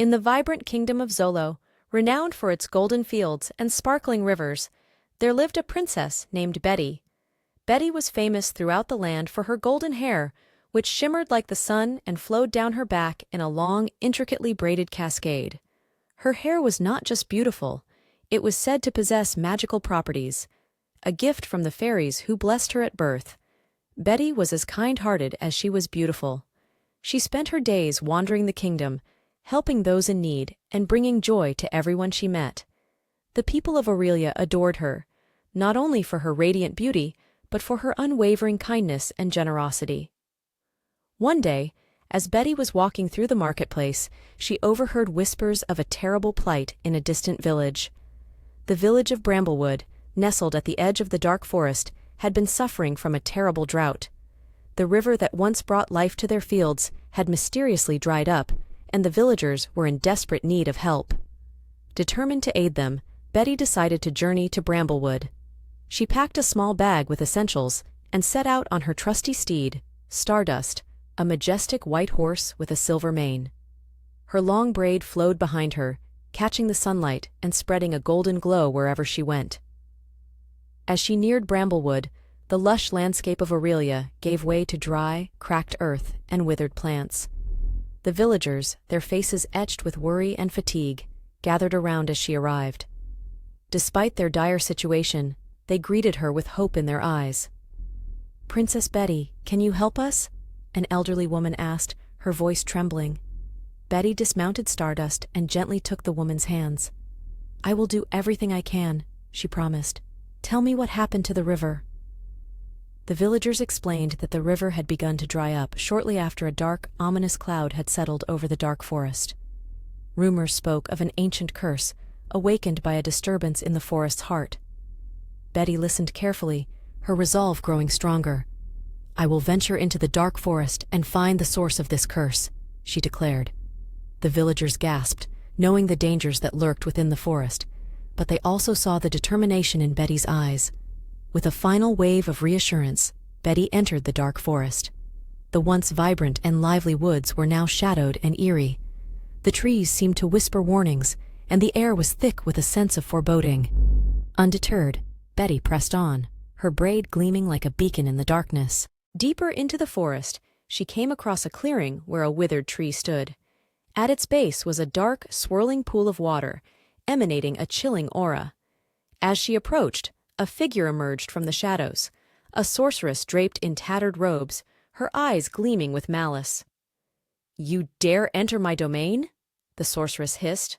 In the vibrant kingdom of Zolo, renowned for its golden fields and sparkling rivers, there lived a princess named Betty. Betty was famous throughout the land for her golden hair, which shimmered like the sun and flowed down her back in a long, intricately braided cascade. Her hair was not just beautiful, it was said to possess magical properties, a gift from the fairies who blessed her at birth. Betty was as kind-hearted as she was beautiful. She spent her days wandering the kingdom, helping those in need and bringing joy to everyone she met. The people of Aurelia adored her, not only for her radiant beauty, but for her unwavering kindness and generosity. One day, as Betty was walking through the marketplace, she overheard whispers of a terrible plight in a distant village. The village of Bramblewood, nestled at the edge of the dark forest, had been suffering from a terrible drought. The river that once brought life to their fields had mysteriously dried up, and the villagers were in desperate need of help. Determined to aid them, Betty decided to journey to Bramblewood. She packed a small bag with essentials and set out on her trusty steed, Stardust, a majestic white horse with a silver mane. Her long braid flowed behind her, catching the sunlight and spreading a golden glow wherever she went. As she neared Bramblewood, the lush landscape of Aurelia gave way to dry, cracked earth and withered plants. The villagers, their faces etched with worry and fatigue, gathered around as she arrived. Despite their dire situation, they greeted her with hope in their eyes. "Princess Betty, can you help us?" an elderly woman asked, her voice trembling. Betty dismounted Stardust and gently took the woman's hands. "I will do everything I can," she promised. "Tell me what happened to the river." The villagers explained that the river had begun to dry up shortly after a dark, ominous cloud had settled over the dark forest. Rumors spoke of an ancient curse, awakened by a disturbance in the forest's heart. Betty listened carefully, her resolve growing stronger. "I will venture into the dark forest and find the source of this curse," she declared. The villagers gasped, knowing the dangers that lurked within the forest, but they also saw the determination in Betty's eyes. With a final wave of reassurance, Betty entered the dark forest. The once vibrant and lively woods were now shadowed and eerie. The trees seemed to whisper warnings, and the air was thick with a sense of foreboding. Undeterred, Betty pressed on, her braid gleaming like a beacon in the darkness. Deeper into the forest, she came across a clearing where a withered tree stood. At its base was a dark, swirling pool of water, emanating a chilling aura. As she approached, a figure emerged from the shadows, a sorceress draped in tattered robes, her eyes gleaming with malice. "You dare enter my domain?" the sorceress hissed.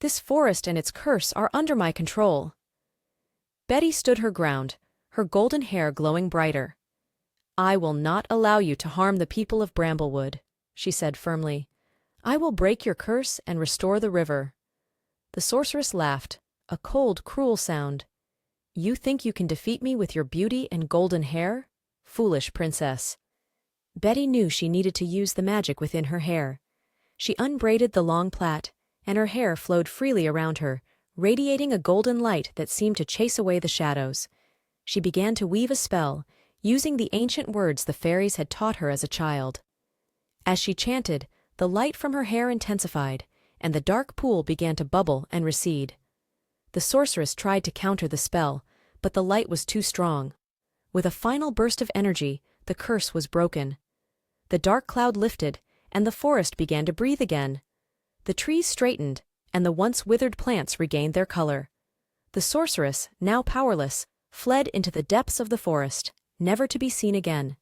"This forest and its curse are under my control." Betty stood her ground, her golden hair glowing brighter. "I will not allow you to harm the people of Bramblewood," she said firmly. "I will break your curse and restore the river." The sorceress laughed, a cold, cruel sound. "You think you can defeat me with your beauty and golden hair? Foolish princess." Betty knew she needed to use the magic within her hair. She unbraided the long plait, and her hair flowed freely around her, radiating a golden light that seemed to chase away the shadows. She began to weave a spell, using the ancient words the fairies had taught her as a child. As she chanted, the light from her hair intensified, and the dark pool began to bubble and recede. The sorceress tried to counter the spell, but the light was too strong. With a final burst of energy, the curse was broken. The dark cloud lifted, and the forest began to breathe again. The trees straightened, and the once withered plants regained their color. The sorceress, now powerless, fled into the depths of the forest, never to be seen again.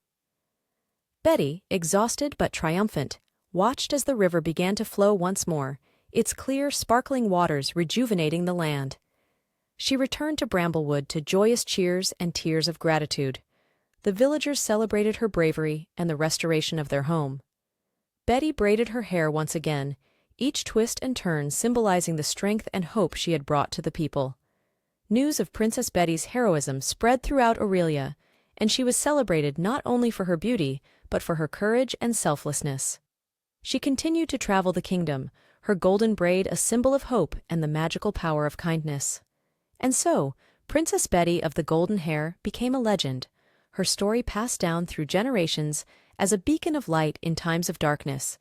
Betty, exhausted but triumphant, watched as the river began to flow once more, its clear, sparkling waters rejuvenating the land. She returned to Bramblewood to joyous cheers and tears of gratitude. The villagers celebrated her bravery and the restoration of their home. Betty braided her hair once again, each twist and turn symbolizing the strength and hope she had brought to the people. News of Princess Betty's heroism spread throughout Aurelia, and she was celebrated not only for her beauty, but for her courage and selflessness. She continued to travel the kingdom, her golden braid a symbol of hope and the magical power of kindness. And so, Princess Betty of the Golden Hair became a legend, her story passed down through generations as a beacon of light in times of darkness,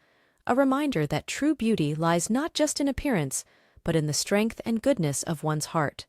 a reminder that true beauty lies not just in appearance, but in the strength and goodness of one's heart.